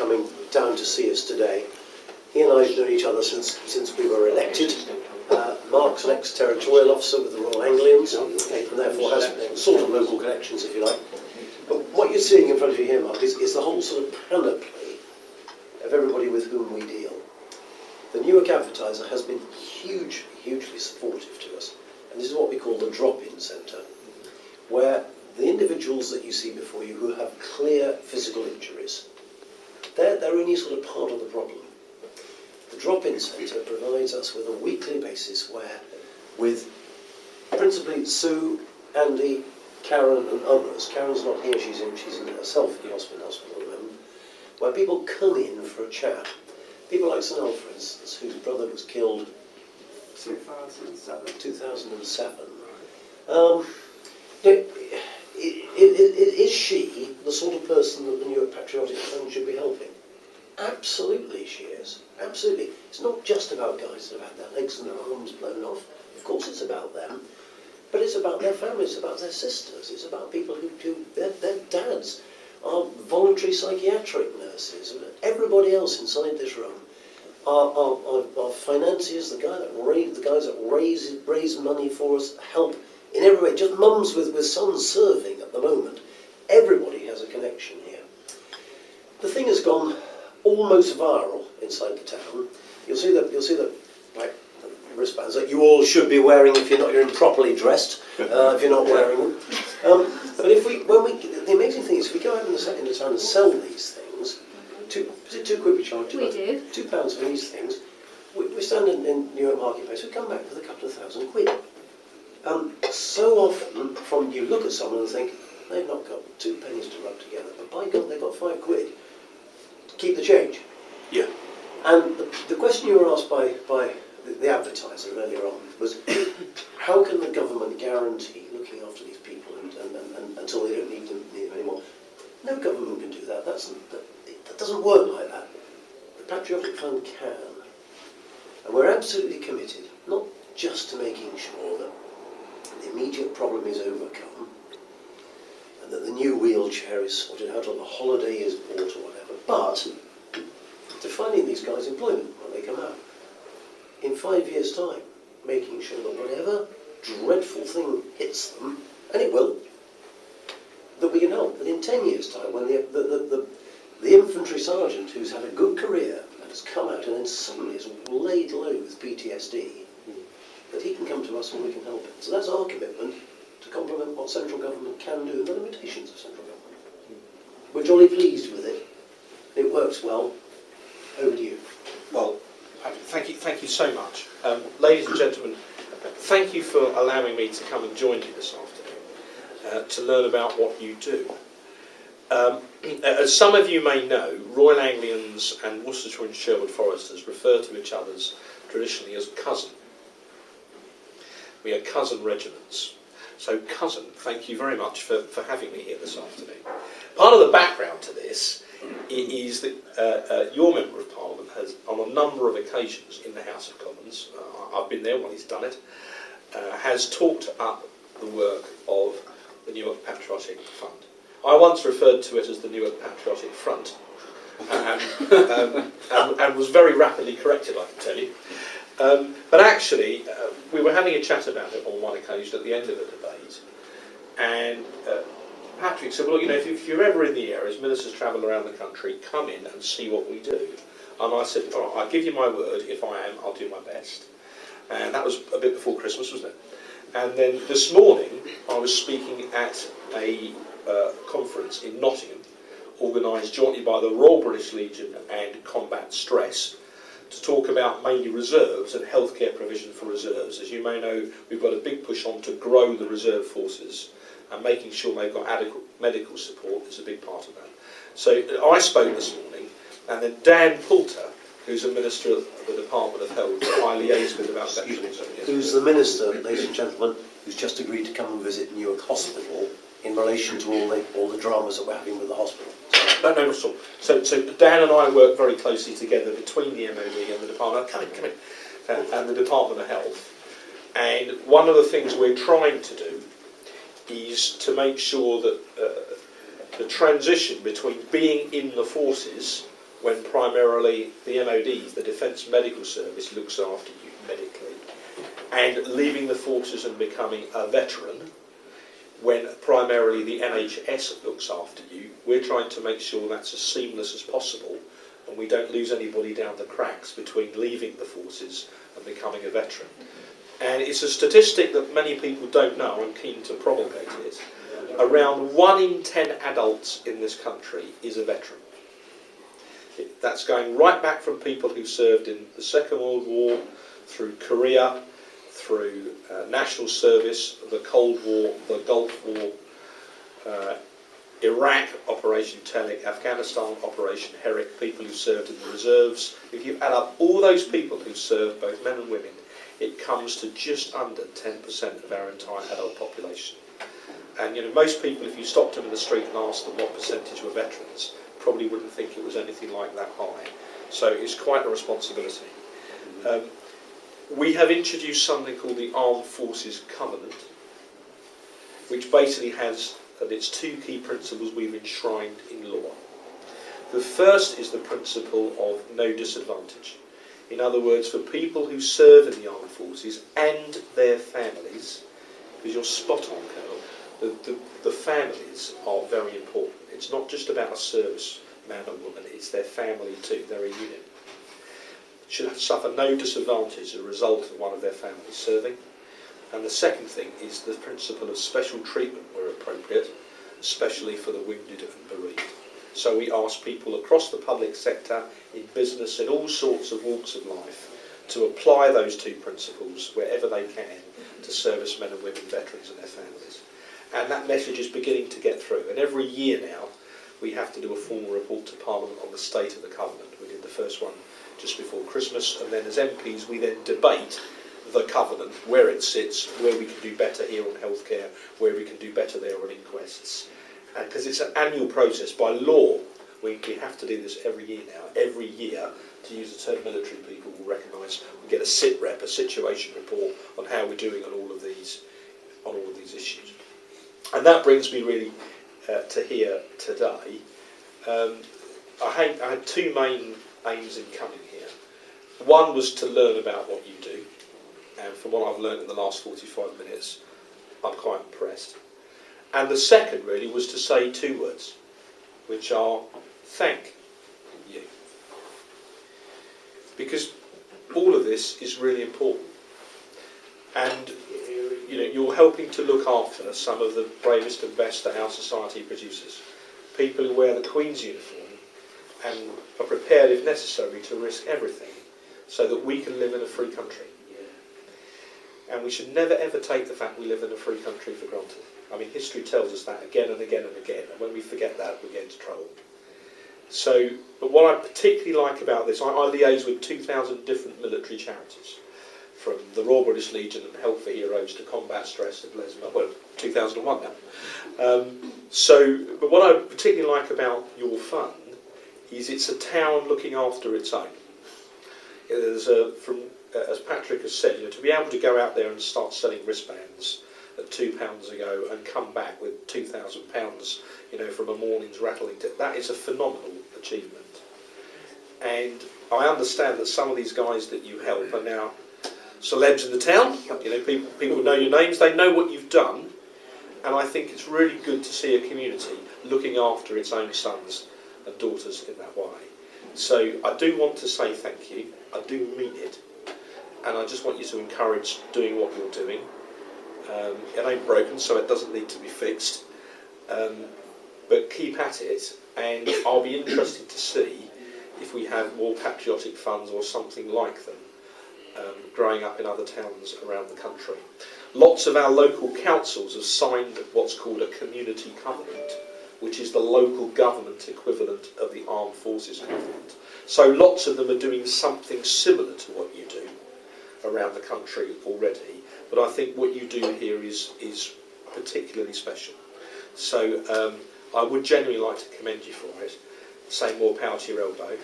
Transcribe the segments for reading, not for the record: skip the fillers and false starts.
coming down to see us today. He and I have known each other since we were elected. Mark's an ex-territorial officer with the Royal Anglians, and therefore has sort of local connections, if you like. But what you're seeing in front of you here, Mark, is the whole sort of panoply of everybody with whom we deal. The Newark Advertiser has been hugely supportive to us, and this is what we call the drop-in centre, where the individuals that you see before you who have clear physical injuries, they're only sort of part of the problem. The drop-in centre provides us with a weekly basis where, with principally Sue, Andy, Karen and others, Karen's not here, she's in herself in the hospital at the moment, where people come in for a chat. People like St. for instance, whose brother was killed 2007. Is she the sort of person that the Newark Patriotic Fund should be helping? Absolutely she is. Absolutely. It's not just about guys that have had their legs and their arms blown off. Of course it's about them. But it's about their families, it's about their sisters, it's about people who their dads are voluntary psychiatric nurses, and everybody else inside this room are financiers, the guys that raise money for us, help in every way, just mums with sons serving at the moment. Everybody has a connection here. The thing has gone almost viral inside the town. You'll see that like wristbands that you all should be wearing if you're improperly dressed, if you're not wearing them. But the amazing thing is, if we go out in the town and sell these things, is it £2 we charge? We do. £2 for these things. We stand in Newark Marketplace, we come back with a couple of £1,000. So often, you look at someone and think, they've not got 2 pennies to rub together, but by God, they've got £5. Keep the change. Yeah. And the question you were asked by the advertiser earlier on was, how can the government guarantee looking after these people and until they don't need them anymore? No government can do that. That doesn't work like that. The Patriotic Fund can. And we're absolutely committed, not just to making sure that the immediate problem is overcome and that the new wheelchair is sorted out or the holiday is bought or whatever, but to finding these guys employment when they come out. In 5 years' time, making sure that whatever dreadful thing hits them, and it will, that we can help. That in 10 years' time, when the infantry sergeant who's had a good career and has come out and then suddenly is laid low with PTSD, that he can come to us and we can help him. So that's our commitment to complement what central government can do and the limitations of central government. We're jolly pleased with it. It works well. Over to you. Well, thank you so much. Ladies and gentlemen, thank you for allowing me to come and join you this afternoon to learn about what you do. As some of you may know, Royal Anglians and Worcestershire and Sherwood Foresters refer to each other traditionally as cousin. We are cousin regiments. So cousin, thank you very much for having me here this afternoon. Part of the background to this is that your Member of Parliament has, on a number of occasions in the House of Commons, I've been there when he's done it, has talked up the work of the Newark Patriotic Fund. I once referred to it as the Newark Patriotic Front, and was very rapidly corrected, I can tell you. But actually, we were having a chat about it on one occasion at the end of the debate, and Patrick said, well, if you're ever in the area, as ministers travel around the country, come in and see what we do. And I said, all right, I'll give you my word, if I am, I'll do my best. And that was a bit before Christmas, wasn't it? And then this morning, I was speaking at a conference in Nottingham, organised jointly by the Royal British Legion and Combat Stress, to talk about mainly reserves and healthcare provision for reserves. As you may know, we've got a big push on to grow the reserve forces, and making sure they've got adequate medical support is a big part of that. So I spoke this morning, and then Dan Poulter, who's a Minister of the Department of Health, I liaise with about that. Who's the Minister, ladies and gentlemen, who's just agreed to come and visit Newark Hospital in relation to all the dramas that we're having with the hospital. No, not at all. So Dan and I work very closely together between the MOD and the Department, and the Department of Health. And one of the things we're trying to do is to make sure that the transition between being in the forces when primarily the MOD, the Defence Medical Service, looks after you medically, and leaving the forces and becoming a veteran, when primarily the NHS looks after you. We're trying to make sure that's as seamless as possible, and we don't lose anybody down the cracks between leaving the forces and becoming a veteran. And it's a statistic that many people don't know. I'm keen to promulgate it. Around 1 in 10 adults in this country is a veteran. That's going right back from people who served in the Second World War, through Korea, through national service, the Cold War, the Gulf War, Iraq, Operation Telic, Afghanistan, Operation Herrick, people who served in the reserves. If you add up all those people who served, both men and women, it comes to just under 10% of our entire adult population. And most people, if you stopped them in the street and asked them what percentage were veterans, probably wouldn't think it was anything like that high. So it's quite a responsibility. We have introduced something called the Armed Forces Covenant, which basically has its 2 key principles we've enshrined in law. The first is the principle of no disadvantage. In other words, for people who serve in the armed forces and their families, because you're spot on, Colonel, the families are very important. It's not just about a service man or woman, it's their family too, they're a unit. Should suffer no disadvantage as a result of one of their families serving. And the second thing is the principle of special treatment where appropriate, especially for the wounded and bereaved. So we ask people across the public sector, in business, in all sorts of walks of life, to apply those 2 principles wherever they can to servicemen and women, veterans and their families. And that message is beginning to get through. And every year now, we have to do a formal report to Parliament on the state of the Covenant. We did the first one just before Christmas, and then as MPs we then debate the Covenant, where it sits, where we can do better here on healthcare, where we can do better there on inquests. Because it's an annual process. By law, we have to do this every year now. Every year, to use the term military people will recognise, we get a sit-rep, a situation report on how we're doing on all of these issues. And that brings me really to here today. I had 2 main aims in coming here. One was to learn about what you do, and from what I've learned in the last 45 minutes, I'm quite impressed. And the second really was to say 2 words, which are thank you. Because all of this is really important. And you're helping to look after some of the bravest and best that our society produces. People who wear the Queen's uniform and are prepared, if necessary, to risk everything so that we can live in a free country. And we should never ever take the fact we live in a free country for granted. I mean, history tells us that again and again and again, and when we forget that, we get into trouble. So, but what I particularly like about this, I liaise with 2,000 different military charities, from the Royal British Legion and Help for Heroes to Combat Stress to Blesma, well, 2001 now. But what I particularly like about your fund is it's a town looking after its own. There's as Patrick has said, to be able to go out there and start selling wristbands at £2 a go and come back with £2,000, from a morning's rattling, that is a phenomenal achievement. And I understand that some of these guys that you help are now celebs in the town. People know your names, they know what you've done, and I think it's really good to see a community looking after its own sons and daughters in that way. So I do want to say thank you, I do mean it, and I just want you to encourage doing what you're doing. It ain't broken, so it doesn't need to be fixed, but keep at it, and I'll be interested to see if we have more patriotic funds or something like them growing up in other towns around the country. Lots of our local councils have signed what's called a community covenant, which is the local government equivalent of the Armed Forces Covenant. So lots of them are doing something similar to what you do around the country already, but I think what you do here is particularly special. So I would genuinely like to commend you for it, say more power to your elbow,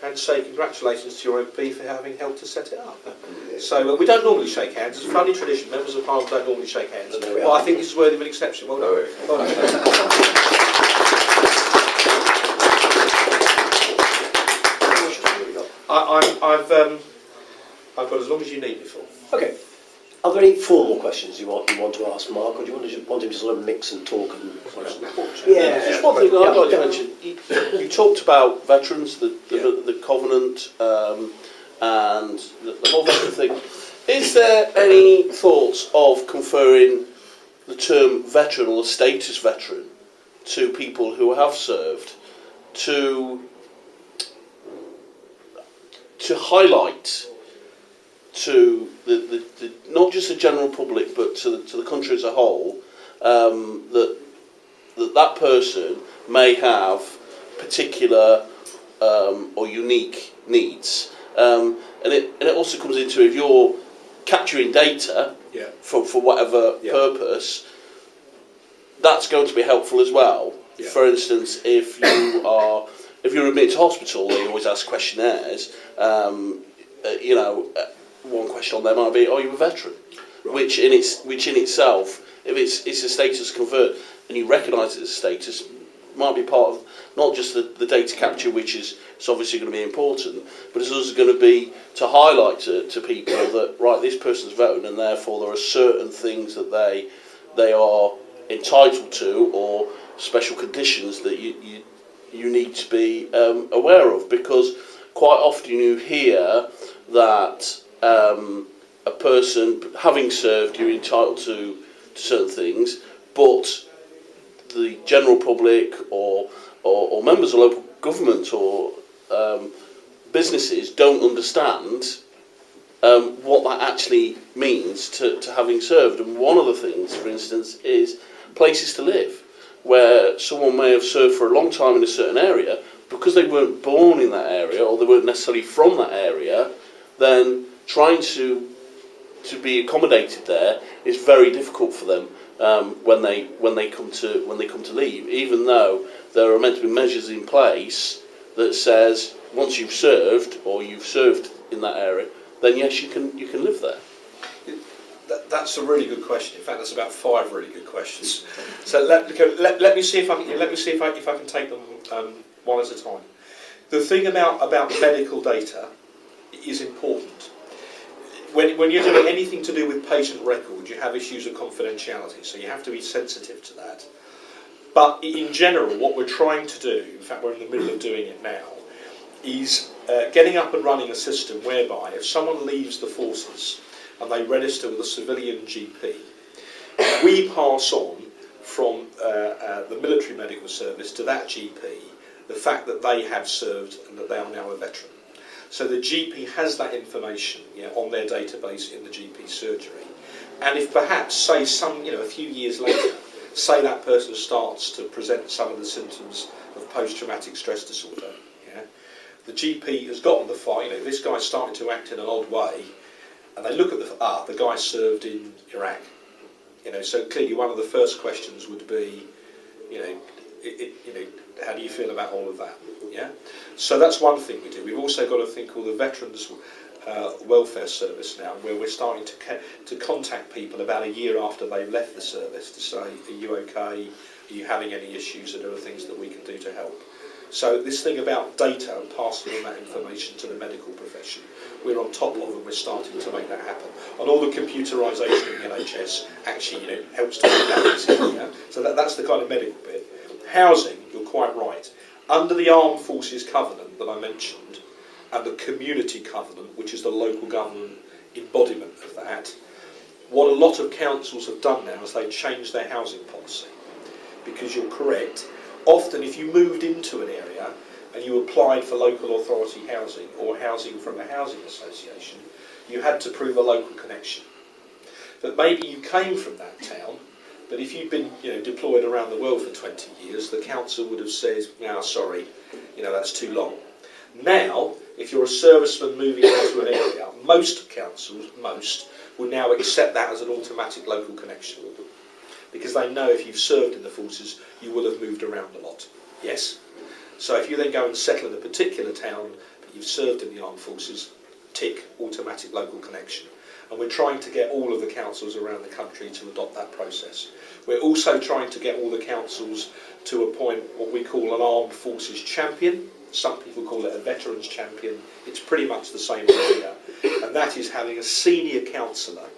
and say congratulations to your MP for having helped to set it up. So we don't normally shake hands, it's a funny tradition, members of Parliament don't normally shake hands, but I think this is worthy of an exception. Well done. Well done. I've got as long as you need me for. Okay. Are there any formal questions you want to ask Mark, or do you want him to sort of mix and talk and? Yeah. Just one thing I'd like to Yeah. mention. You talked about veterans, the covenant, and the whole veteran thing. Is there any thoughts of conferring the term veteran or the status veteran to people who have served to highlight to the not just the general public but to the country as a whole that person may have particular or unique needs, and it also comes into, if you're capturing data for whatever purpose, that's going to be helpful as well. For instance, if you're admitted to hospital, they always ask questionnaires. One question on there might be, "Are you a veteran?" Right. Which in itself, if it's a status convert and you recognise it as a status, might be part of not just the data capture, which is obviously going to be important, but it's also going to be to highlight to people that, right, this person's a veteran, and therefore there are certain things that they are entitled to, or special conditions that you need to be aware of, because quite often you hear that a person, having served, you're entitled to certain things, but the general public or members of local government or businesses don't understand what that actually means to having served. And one of the things, for instance, is places to live, where someone may have served for a long time in a certain area, because they weren't born in that area or they weren't necessarily from that area, then trying to be accommodated there is very difficult for them when they come to leave. Even though there are meant to be measures in place that says once you've served or you've served in that area, then yes, you can live there. That's a really good question. In fact, that's about 5 really good questions. So let me see if I can take them one at a time. The thing about medical data is important. When you're doing anything to do with patient records, you have issues of confidentiality, so you have to be sensitive to that. But in general, what we're trying to do, in fact we're in the middle of doing it now, is getting up and running a system whereby if someone leaves the forces and they register with a civilian GP, we pass on from the military medical service to that GP the fact that they have served and that they are now a veteran. So the GP has that information on their database in the GP surgery. And if perhaps, say, a few years later, say that person starts to present some of the symptoms of post-traumatic stress disorder, the GP has gotten the file, this guy's starting to act in an odd way, and they look at the guy served in Iraq. So clearly one of the first questions would be, how do you feel about all of that? Yeah. So that's one thing we do. We've also got a thing called the Veterans Welfare Service now, where we're starting to contact people about a year after they've left the service to say, are you okay? Are you having any issues? Are there things that we can do to help? So this thing about data and passing on that information to the medical profession, we're on top of, and we're starting to make that happen. And all the computerisation in the NHS actually, helps to make that easier. Yeah? So that's the kind of medical bit. Housing, you're quite right. Under the Armed Forces Covenant that I mentioned, and the Community Covenant, which is the local government embodiment of that, what a lot of councils have done now is they've changed their housing policy. Because you're correct, often if you moved into an area and you applied for local authority housing or housing from a housing association, you had to prove a local connection. But maybe you came from that town, but if you'd been deployed around the world for 20 years, the council would have said, sorry, that's too long. Now, if you're a serviceman moving into an area, most councils, will now accept that as an automatic local connection. Because they know if you've served in the forces, you will have moved around a lot. Yes? So if you then go and settle in a particular town, but you've served in the armed forces, tick, automatic local connection. And we're trying to get all of the councils around the country to adopt that process. We're also trying to get all the councils to appoint what we call an armed forces champion. Some people call it a veterans champion. It's pretty much the same idea, and that is having a senior counsellor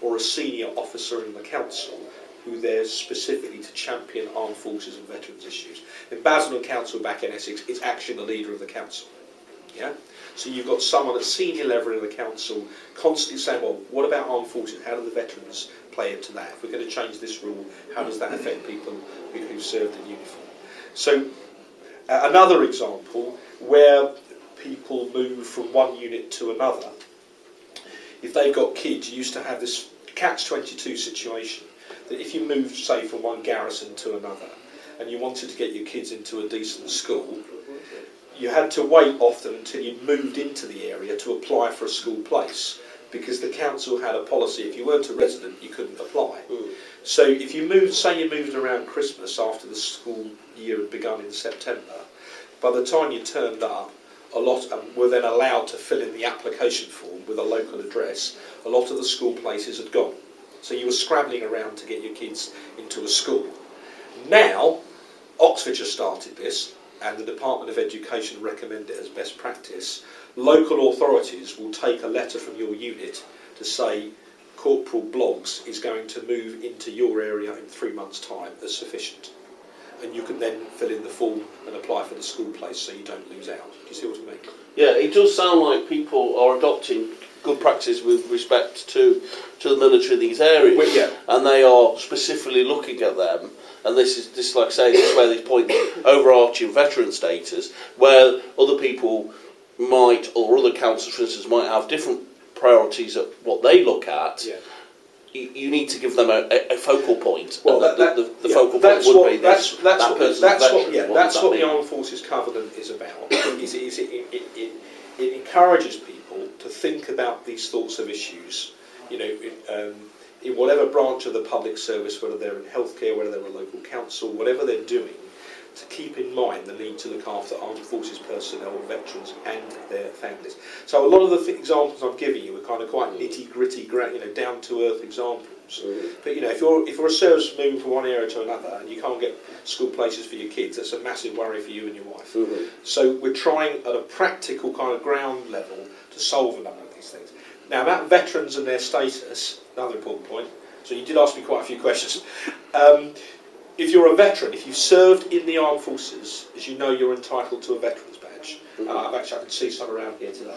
or a senior officer in the council who there specifically to champion armed forces and veterans issues. In Basildon Council back in Essex, it's actually the leader of the council. Yeah? So you've got someone at senior level in the council constantly saying, well, what about armed forces? How do the veterans play into that? If we're going to change this rule, how does that affect people who've served in uniform? So another example where people move from one unit to another, if they've got kids, you used to have this catch-22 situation that if you moved, say, from one garrison to another and you wanted to get your kids into a decent school, you had to wait often until you moved into the area to apply for a school place, because the council had a policy, if you weren't a resident, you couldn't apply. So if you moved, say you moved around Christmas after the school year had begun in September, by the time you turned up, a lot were then allowed to fill in the application form with a local address. A lot of the school places had gone. So you were scrabbling around to get your kids into a school. Now, Oxfordshire started this, and the Department of Education recommend it as best practice. Local authorities will take a letter from your unit to say Corporal Bloggs is going to move into your area in 3 months' time as sufficient. And you can then fill in the form and apply for the school place so you don't lose out. Do you see what I mean? Yeah, it does sound like people are adopting good practice with respect to the military in these areas, Well, yeah. and they are specifically looking at them. And this, like I say, this is where they point overarching veteran status, where other people might, or other councils, for instance, might have different priorities at what they look at. Yeah. You need to give them a focal point. Well, and the focal point would be this. That's what the Armed Forces Covenant is about. It encourages people to think about these sorts of issues. You know, in whatever branch of the public service, whether they're in healthcare, whether they're a local council, whatever they're doing, to keep in mind the need to look after armed forces personnel, veterans, and their families. So a lot of the examples I'm giving you are kind of quite nitty-gritty, down-to-earth examples. But if you're a service moving from one area to another and you can't get school places for your kids, that's a massive worry for you and your wife. So we're trying at a practical kind of ground level to solve a number of these things. Now about veterans and their status, another important point. So you did ask me quite a few questions. If you're a veteran, if you've served in the armed forces, as you know, you're entitled to a veteran's badge. I can see some around here today.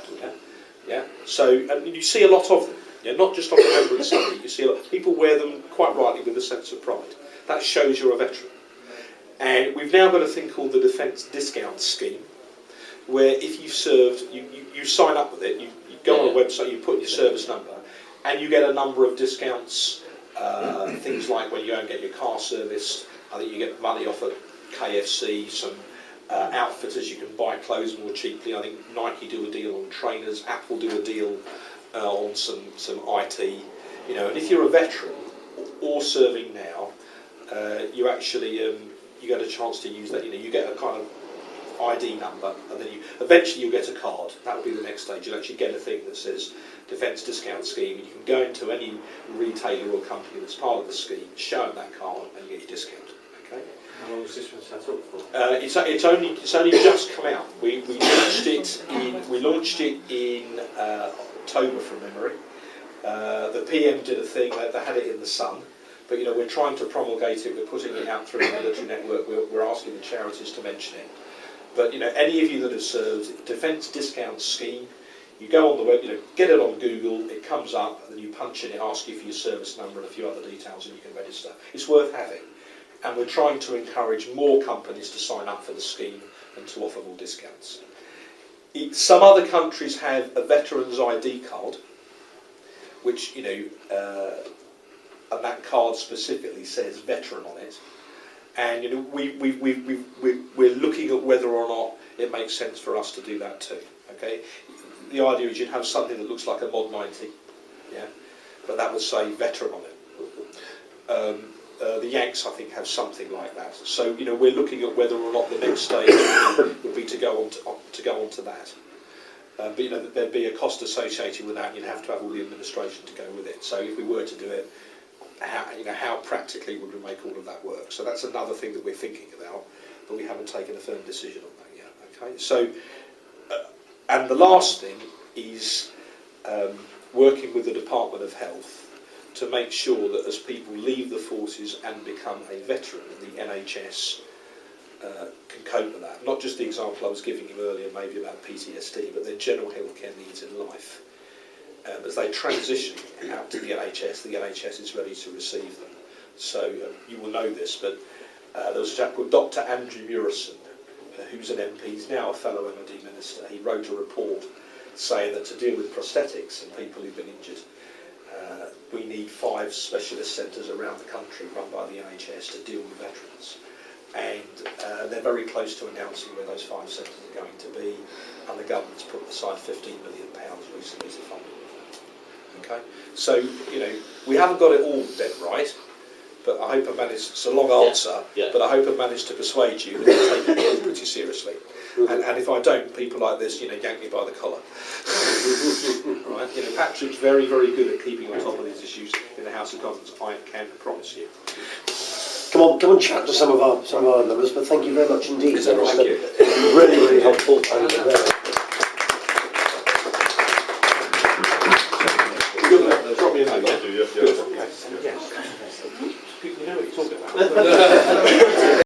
Yeah. So and you see a lot of them. Yeah, not just on Remembrance Sunday. You see a lot. People wear them quite rightly with a sense of pride. That shows you're a veteran. And we've now got a thing called the Defence Discount Scheme, where if you've served, you sign up with it. You go on a website, you put in your service number, and you get a number of discounts. Things like when you go and get your car serviced, I think you get money off at KFC, some outfitters you can buy clothes more cheaply. I think Nike do a deal on trainers, Apple do a deal on some IT. And if you're a veteran or serving now, you actually you get a chance to use that. You get a kind of ID number, and then eventually you'll get a card. That will be the next stage. You'll actually get a thing that says Defence Discount Scheme, and you can go into any retailer or company that's part of the scheme, show them that card, and you get your discount. Okay. How long was this one set up for? It's only just come out. We launched it in October from memory. The PM did a thing. They had it in the Sun. But we're trying to promulgate it. We're putting it out through the military network. We're asking the charities to mention it. But any of you that have served, Defence Discount Scheme, you go on the web, get it on Google, it comes up, and then you punch in, it asks you for your service number and a few other details, and you can register. It's worth having. And we're trying to encourage more companies to sign up for the scheme and to offer more discounts. Some other countries have a veteran's ID card, which, and that card specifically says veteran on it. And we're looking at whether or not it makes sense for us to do that too. Okay, the idea is you'd have something that looks like a Mod 90, yeah, but that would say veteran on it. The Yanks, I think, have something like that. So we're looking at whether or not the next stage would be to go on to that. But there'd be a cost associated with that, and you'd have to have all the administration to go with it. So if we were to do it, how practically would we make all of that work? So that's another thing that we're thinking about, but we haven't taken a firm decision on that yet. Okay, so, and the last thing is working with the Department of Health to make sure that as people leave the forces and become a veteran, the NHS can cope with that. Not just the example I was giving you earlier, maybe about PTSD, but their general healthcare needs in life. As they transition out to the NHS is ready to receive them. So you will know this, but there was a chap called Dr. Andrew Murison, who's an MP, he's now a fellow MOD minister. He wrote a report saying that to deal with prosthetics and people who've been injured, we need 5 specialist centres around the country run by the NHS to deal with veterans. And they're very close to announcing where those 5 centres are going to be, and the government's put aside £15 million recently to fund it. Okay, so you know we haven't got it all dead right, but I hope I managed. It's a long answer, but I hope I managed to persuade you that we take it pretty seriously. And if I don't, people like this, yank me by the collar. Right? Patrick's very, very good at keeping on top of these issues in the House of Commons. I can promise you. Come on, chat to some of our members. But thank you very much indeed. It's all right. Thank you. Really, really helpful. And, drop me a note. Yeah. You know what you're talking about.